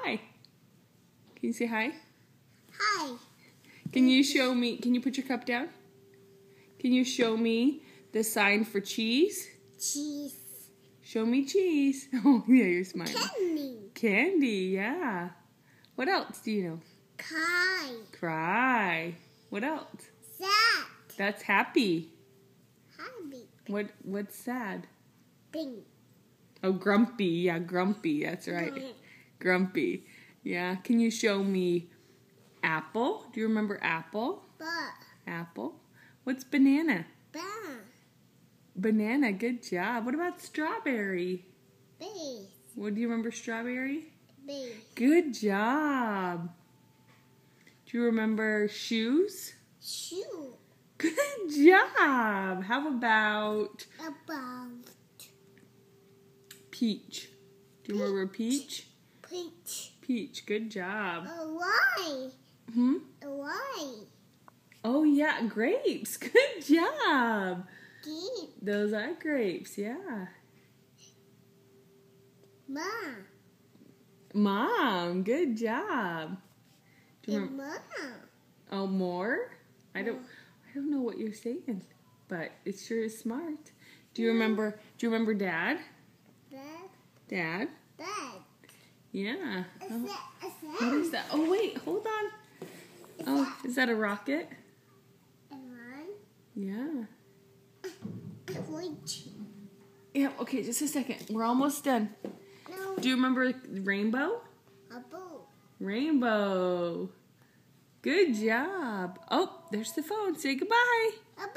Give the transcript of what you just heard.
hi. Can you say hi? Hi. Can you show me, can you put your cup down? Can you show me the sign for cheese? Cheese. Show me cheese. Oh, yeah, you're smiling. Candy. Candy, yeah. What else do you know? Cry. Cry. What else? Sad. That's happy. Happy. What's sad? Pink. Oh, grumpy. Yeah, grumpy. That's right. Grumpy. Yeah. Can you show me apple? Do you remember apple? Apple. What's banana? Banana. Good job. What about strawberry? Bee. What do you remember strawberry? Bee. Good job. Do you remember shoes? Shoe. Good job. How about peach? Do you remember peach? Peach. Peach. Good job. Why? Why? Oh, yeah. Grapes. Good job. Grapes. Those are grapes. Yeah. Mom. Good job. Do you remember? Oh, more? I don't know what you're saying, but it sure is smart. Do you remember Dad? Dad? Yeah. What is that? Oh, wait, hold on. Oh, is that a rocket? Yeah. Yeah, okay, just a second. We're almost done. No. Do you remember rainbow? Rainbow. Good job. Oh, there's the phone. Say goodbye. Bye.